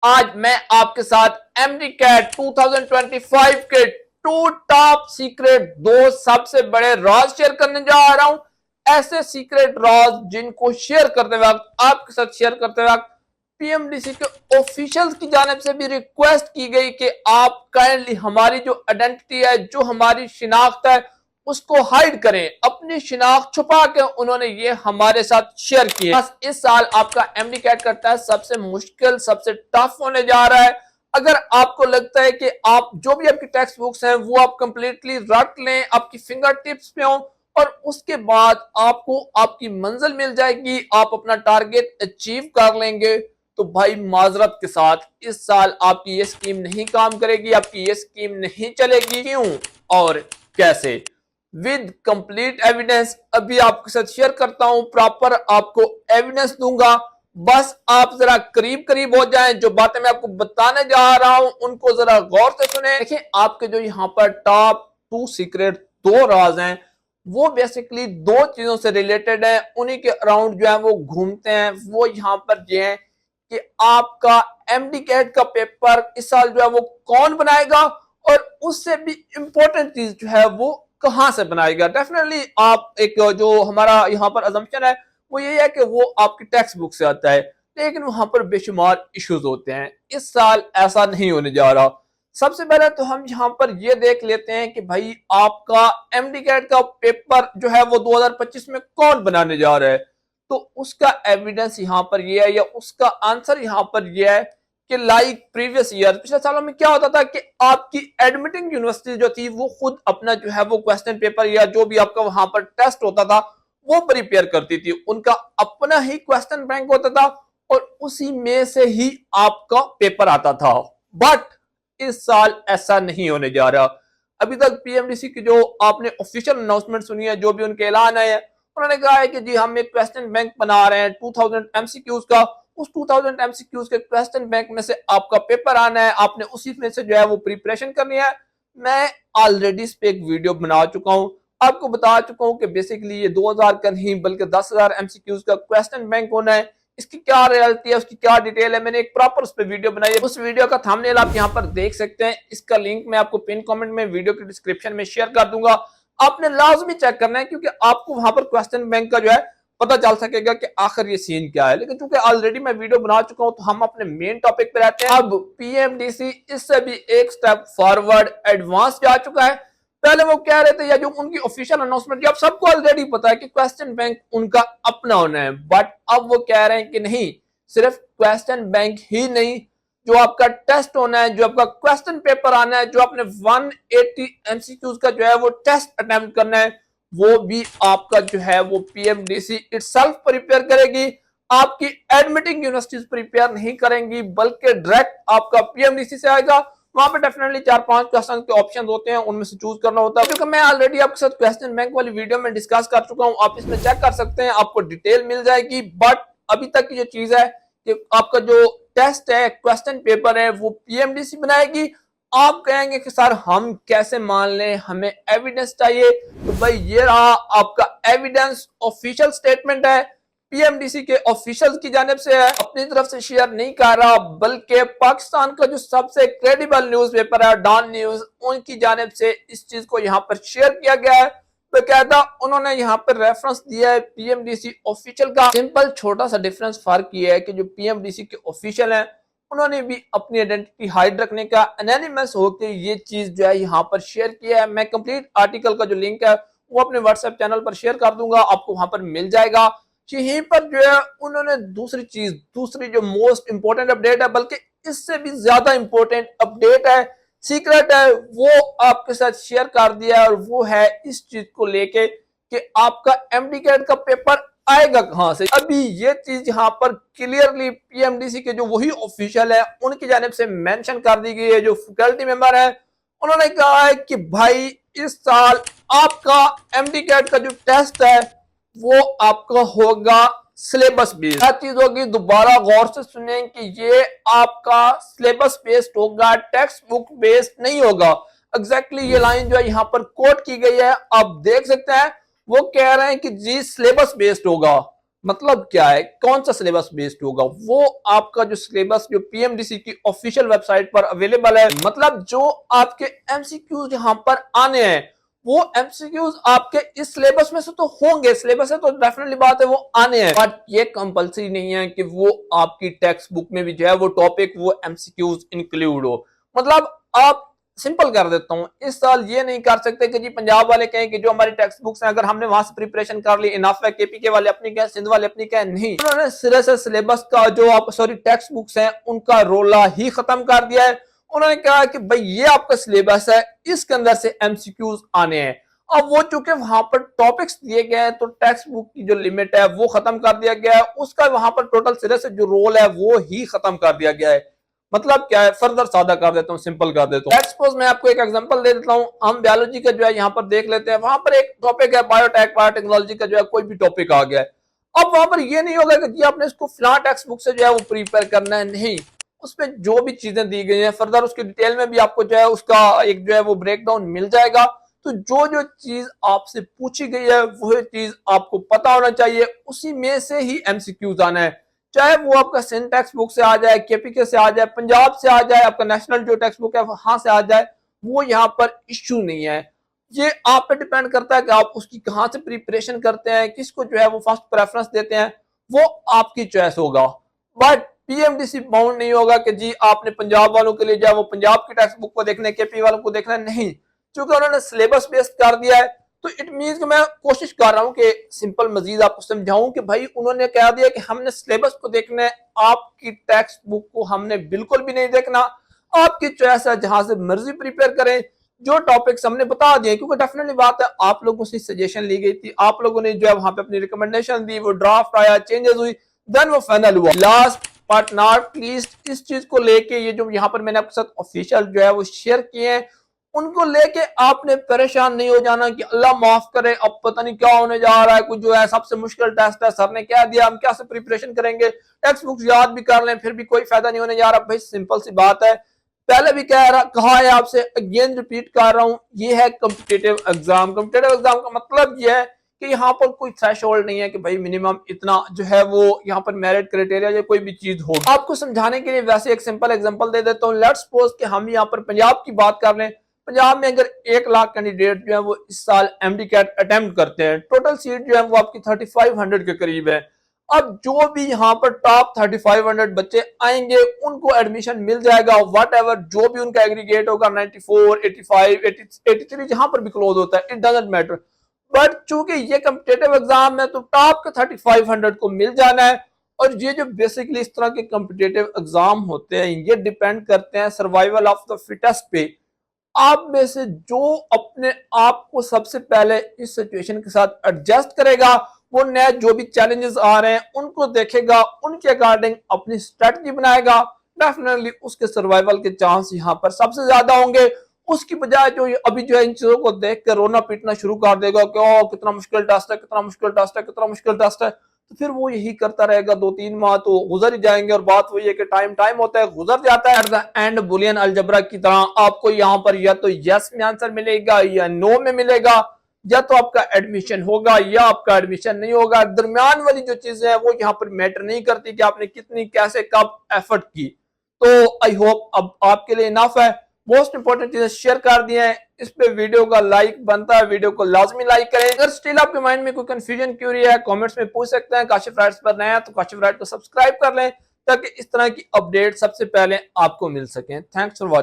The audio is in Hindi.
आज मैं आपके साथ एमडी कैट 2025 के टू टॉप सीक्रेट दो सबसे बड़े राज शेयर करने जा रहा हूं। ऐसे सीक्रेट राज जिनको शेयर करते वक्त आपके साथ शेयर करते वक्त पीएमडीसी के ऑफिशियल्स की जानिब से भी रिक्वेस्ट की गई कि आप काइंडली हमारी जो आइडेंटिटी है, जो हमारी शिनाख्त है, उसको हाइड करें। अपनी शिनाख्त छुपा के उन्होंने ये हमारे साथ शेयर किए। इस साल आपका एमडी कैट का टेस्ट सबसे मुश्किल, सबसे टफ होने जा रहा है। अगर आपको लगता है कि आप जो भी आपकी टेक्स्ट बुक्स हैं वो आप कंप्लीटली रट लें, आपकी फिंगर टिप्स पे हो और उसके बाद आपको आपकी मंजिल मिल जाएगी, आप अपना टारगेट अचीव कर लेंगे, तो भाई माजरत के साथ इस साल आपकी ये स्कीम नहीं काम करेगी, आपकी ये स्कीम नहीं चलेगी। क्यों और कैसे? विद कंप्लीट एविडेंस अभी आपके साथ शेयर करता हूं, प्रॉपर आपको एविडेंस दूंगा। बस आप जरा करीब करीब हो जाएं, जो बातें मैं आपको बताने जा रहा हूं उनको जरा गौर से सुने। देखिए, आपके जो यहाँ पर टॉप टू सीक्रेट दो राज हैं वो बेसिकली दो चीजों से रिलेटेड है, उन्हीं के अराउंड जो है वो घूमते हैं। वो यहाँ पर ये है कि आपका एमडी कैट का पेपर इस साल जो है वो कौन बनाएगा और उससे भी इंपॉर्टेंट चीज जो है वो कहां से बनाएगा। डेफिनेटली आप एक जो हमारा यहाँ पर अजम्पशन है वो ये है कि वो आपकी टेक्स्ट बुक से आता है, लेकिन वहां पर बेशुमार इश्यूज होते हैं। इस साल ऐसा नहीं होने जा रहा। सबसे पहले तो हम यहाँ पर ये देख लेते हैं कि भाई आपका एमडी कैट का पेपर जो है वो 2025 में कौन बनाने जा रहा है। तो उसका एविडेंस यहाँ पर ये है या उसका आंसर यहाँ पर ये है कि लाइक प्रीवियस ईयर, पिछले सालों में क्या होता था कि आपकी एडमिटिंग यूनिवर्सिटी जो थी वो खुद अपना जो है वो क्वेश्चन पेपर या जो भी आपका वहां पर टेस्ट होता था वो प्रिपेयर करती थी। उनका अपना ही क्वेश्चन बैंक होता था और उसी में से ही आपका पेपर आता था। बट इस साल ऐसा नहीं होने जा रहा। अभी तक पीएमडीसी की जो आपने ऑफिशियल अनाउंसमेंट सुनी है, जो भी उनके ऐलान आए हैं, उन्होंने कहा है कि जी हम एक क्वेश्चन बैंक बना रहे हैं 2000 एमसीक्यूज का। उस 2000 एमसीक्यूज के क्वेश्चन बैंक में से आपका पेपर आना है, आपने उसी में से जो है वो प्रिपरेशन करनी है। मैं ऑलरेडी इस पे एक वीडियो बना चुका हूं, आपको बता चुका हूं कि बेसिकली ये 2000 का नहीं बल्कि 10,000 एमसीक्यूज का क्वेश्चन बैंक होना है। इसकी क्या रियलिटी है, उसकी क्या डिटेल है, मैंने एक प्रॉपर उस पर वीडियो बनाई है। उस वीडियो का थंबनेल आप यहाँ पर देख सकते हैं। इसका लिंक मैं आपको पिन कमेंट में वीडियो की डिस्क्रिप्शन में शेयर कर दूंगा। आपने लाजमी चेक करना है क्योंकि आपको वहां पर क्वेश्चन बैंक का जो है पता चल सकेगा कि आखिर ये सीन क्या है। लेकिन चूंकि ऑलरेडी मैं वीडियो बना चुका हूं तो हम अपने मेन टॉपिक पे रहते हैं। अब पीएमडीसी इससे भी एक स्टेप फॉरवर्ड एडवांस जा चुका है। पहले वो कह रहे थे या जो उनकी ऑफिशियल अनाउंसमेंट अब सबको ऑलरेडी पता है कि क्वेश्चन बैंक उनका अपना होना है, बट अब वो कह रहे हैं कि नहीं, सिर्फ क्वेश्चन बैंक ही नहीं, जो आपका टेस्ट होना है, जो आपका क्वेश्चन पेपर आना है, जो आपने 180 एमसीक्यूज का जो है वो टेस्ट अटेम्प्ट करना है, वो भी आपका जो है वो पीएमडीसी इटसेल्फ प्रिपेयर करेगी। आपकी एडमिटिंग यूनिवर्सिटीज प्रिपेयर नहीं करेंगी बल्कि डायरेक्ट आपका पीएमडीसी से आएगा। वहां पे डेफिनेटली 4-5 क्वेश्चन के ऑप्शन होते हैं, उनमें से चूज करना होता है। क्योंकि मैं ऑलरेडी आपके साथ क्वेश्चन बैंक वाली वीडियो में डिस्कस कर चुका हूं, आप इसमें चेक कर सकते हैं, आपको डिटेल मिल जाएगी। बट अभी तक की जो चीज है कि आपका जो टेस्ट है, क्वेश्चन पेपर है, वो पीएमडीसी बनाएगी। आप कहेंगे कि सर हम कैसे मान लें, हमें एविडेंस चाहिए। तो भाई ये रहा आपका एविडेंस, ऑफिशियल स्टेटमेंट है, पीएमडीसी के ऑफिशियल की जानिब से है, अपनी तरफ से शेयर नहीं कर रहा, बल्कि पाकिस्तान का जो सबसे क्रेडिबल न्यूज़पेपर है डॉन न्यूज, उनकी जानिब से इस चीज को यहाँ पर शेयर किया गया है। बकायदा उन्होंने यहाँ पर रेफरेंस दिया है पीएमडीसी ऑफिशियल का। सिंपल छोटा सा डिफरेंस फर्क ये है कि जो पीएमडीसी के ऑफिशियल हैं उन्होंने भी अपनी आइडेंटिटी हाइड रखने का एनोनिमस होकर ये चीज जो है यहाँ पर शेयर किया है। मैं कंप्लीट आर्टिकल का जो लिंक है वो अपने व्हाट्सएप चैनल पर शेयर कर दूंगा, आपको वहां पर मिल जाएगा। यहीं पर जो है उन्होंने दूसरी चीज, दूसरी जो मोस्ट इंपॉर्टेंट अपडेट है, बल्कि इससे भी ज्यादा इंपॉर्टेंट अपडेट है, सीक्रेट है, वो आपके साथ शेयर कर दिया है। और वो है इस चीज को लेके कि आपका एमडी कैट का पेपर आएगा कहां से। अभी ये चीज यहाँ पर क्लियरली पीएमडीसी के जो वही ऑफिशियल है उनकी जानिब से मेंशन कर दी गई है, जो फैकल्टी मेंबर है उन्होंने कहा है कि भाई इस साल आपका एमडी कैट का जो टेस्ट है वो आपका होगा सिलेबस बेस्ड। क्या चीज होगी, दोबारा गौर से सुने कि ये आपका सिलेबस बेस्ड होगा, टेक्स्ट बुक बेस्ड नहीं होगा। एग्जैक्टली ये लाइन जो है यहाँ पर कोट की गई है, आप देख सकते हैं। वो कह रहे हैं कि जी सिलेबस बेस्ड होगा। मतलब क्या है, कौन सा सिलेबस बेस्ड होगा, वो आपका जो सिलेबस जो पीएमडीसी की ऑफिशियल वेबसाइट पर अवेलेबल है। मतलब जो आपके एमसीक्यूज यहाँ पर आने हैं वो एमसीक्यूज आपके इस सिलेबस में से तो होंगे, सिलेबस है तो डेफिनेटली बात है वो आने हैं, बट ये कंपलसरी नहीं है कि वो आपकी टेक्स्ट बुक में भी जो है वो टॉपिक वो एमसीक्यूज इंक्लूड हो। मतलब आप सिंपल कर देता हूं, इस साल ये नहीं कर सकते कि जी पंजाब वाले कहें कि जो हमारी टेक्स्ट बुक्स हैं अगर हमने वहां से प्रिपरेशन कर ली इनफ है, केपी के वाले अपनी कहें, सिंध वाले अपनी कहें, नहीं, उन्होंने सिरे से सिलेबस का जो आप टेक्स्ट बुक्स हैं उनका रोला ही खत्म कर दिया है। उन्होंने कहा कि भाई ये आपका सिलेबस है, इसके अंदर से एमसीक्यूज आने हैं। अब वो चूंकि वहां पर टॉपिक्स दिए गए हैं तो टेक्स्ट बुक की जो लिमिट है वो खत्म कर दिया गया है, उसका वहां पर टोटल सिरे से जो रोल है वो ही खत्म कर दिया गया है। मतलब क्या है, फर्दर सादा कर देता हूँ, सिंपल कर देता हूँ। सपोज मैं आपको एक एग्जांपल दे देता हूँ, हम बायोलॉजी का जो है यहाँ पर देख लेते हैं, वहां पर एक टॉपिक है बायोटेक, बायोटेक्नोलॉजी का जो है कोई भी टॉपिक आ गया है। अब वहां पर ये नहीं होगा कि जी आपने इसको फ्लैट टेक्स्ट बुक से जो है वो प्रिपेयर करना है, नहीं, उसमें जो भी चीजें दी गई हैं फर्दर उसकी डिटेल में भी आपको जो है उसका एक जो है वो ब्रेकडाउन मिल जाएगा। तो जो जो चीज आपसे पूछी गई है वही चीज आपको पता होना चाहिए, उसी में से ही एमसीक्यूज आना है, चाहे वो आपका सिंध टेक्स्ट बुक से आ जाए, केपीके से आ जाए, पंजाब से आ जाए, आपका नेशनल जो टेक्स्ट बुक है वहां से आ जाए, वो यहाँ पर इश्यू नहीं है। ये आप पे डिपेंड करता है कि आप उसकी कहां से प्रिपरेशन करते हैं, किसको जो है वो फर्स्ट प्रेफरेंस देते हैं, वो आपकी चॉइस होगा। बट पीएमडीसी बाउंड नहीं होगा कि जी आपने पंजाब वालों के लिए जो है वो पंजाब की टेक्स्ट बुक को देखना है, केपी वालों को देखना है, नहीं, क्योंकि उन्होंने सिलेबस बेस्ड कर दिया है। तो इट मीन कि मैं कोशिश कर रहा हूं कि सिंपल मजीद आपको समझाऊं कि भाई उन्होंने कह दिया कि हमने सिलेबस को देखना है, आपकी टेक्स्ट बुक को हमने बिल्कुल भी नहीं देखना, आपकी चॉइस है, जहां से मर्जी प्रिपेयर करें। जो टॉपिक्स हमने बता दिए, क्योंकि डेफिनेटली बात है आप लोगों से सजेशन ली गई थी, आप लोगों ने जो है वहां पे अपनी रिकमेंडेशन दी, वो ड्राफ्ट आया, चेंजेस हुई, देन वो फाइनल हुआ। लास्ट बट नॉट लीस्ट इस चीज को लेके ये जो यहाँ पर मैंने आपके साथ ऑफिशियल जो है वो शेयर किए हैं, उनको लेके आपने परेशान नहीं हो जाना कि अल्लाह माफ करे अब पता नहीं क्या होने जा रहा है, कुछ जो है सबसे मुश्किल टेस्ट है, सर ने क्या दिया, हम कैसे प्रिपरेशन करेंगे, टेक्स्ट बुक्स याद भी कर लें फिर भी कोई फायदा नहीं होने जा रहा। भाई सिंपल सी बात है, पहले भी कहा है आपसे, अगेन रिपीट कर रहा हूं, ये है कॉम्पिटिटिव एग्जाम। कॉम्पिटिटिव एग्जाम का मतलब ये है कि यहाँ पर कोई थ्रेशोल्ड नहीं है कि भाई मिनिमम इतना जो है वो यहाँ पर मेरिट क्राइटेरिया या कोई भी चीज हो। आपको समझाने के लिए वैसे एक सिंपल एग्जांपल दे देता हूँ। लेट्स सपोज कि हम यहाँ पर पंजाब की बात कर लें, पंजाब में अगर 1 लाख कैंडिडेट जो है वो इस साल एमडी कैट अटेम्प्ट करते हैं, टोटल सीट जो है वो आपकी 3500 के करीब है। अब जो भी यहाँ पर टॉप 3500 बच्चे आएंगे उनको एडमिशन मिल जाएगा, वट एवर जो भी उनका एग्रीगेट होगा 94, 85, 83 जहां पर भी क्लोज होता है, इट डजंट मैटर। बट चूंकि ये कम्पिटेटिव एग्जाम है तो टॉप के 3500 को मिल जाना है। और ये जो बेसिकली इस तरह के कम्पिटेटिव एग्जाम होते हैं ये डिपेंड करते हैं सर्वाइवल ऑफ द फिटेस्ट पे। आप में से जो अपने आप को सबसे पहले इस सिचुएशन के साथ एडजस्ट करेगा, वो नए जो भी चैलेंजेस आ रहे हैं उनको देखेगा, उनके अकॉर्डिंग अपनी स्ट्रेटजी बनाएगा, डेफिनेटली उसके सर्वाइवल के चांस यहाँ पर सबसे ज्यादा होंगे। उसकी बजाय जो अभी जो है इन चीजों को देख कर रोना पीटना शुरू कर देगा कि ओ कितना मुश्किल टेस्ट है, कितना मुश्किल टेस्ट है, कितना मुश्किल टेस्ट है, तो फिर वो यही करता रहेगा, 2-3 माह तो गुजर ही जाएंगे। और बात वही है कि टाइम टाइम होता है, गुजर जाता है। At the end Boolean algebra की तरह आपको यहाँ पर या तो यस में आंसर मिलेगा या नो में मिलेगा, या तो आपका एडमिशन होगा या आपका एडमिशन नहीं होगा। दरमियान वाली जो चीजें हैं वो यहाँ पर मैटर नहीं करती कि आपने कितनी कैसे कब एफर्ट की। तो आई होप अब आपके लिए इनफ है, मोस्ट इंपॉर्टेंट चीजें शेयर कर दी हैं। इस पे वीडियो का लाइक बनता है, वीडियो को लाजमी लाइक करें। अगर स्टिल आपके माइंड में कोई कंफ्यूजन क्यूरी है कमेंट्स में पूछ सकते हैं। काशिफ राइट्स पर नए हैं तो काशिफ राइट को सब्सक्राइब कर लें ताकि इस तरह की अपडेट सबसे पहले आपको मिल सके। Thanks for watching.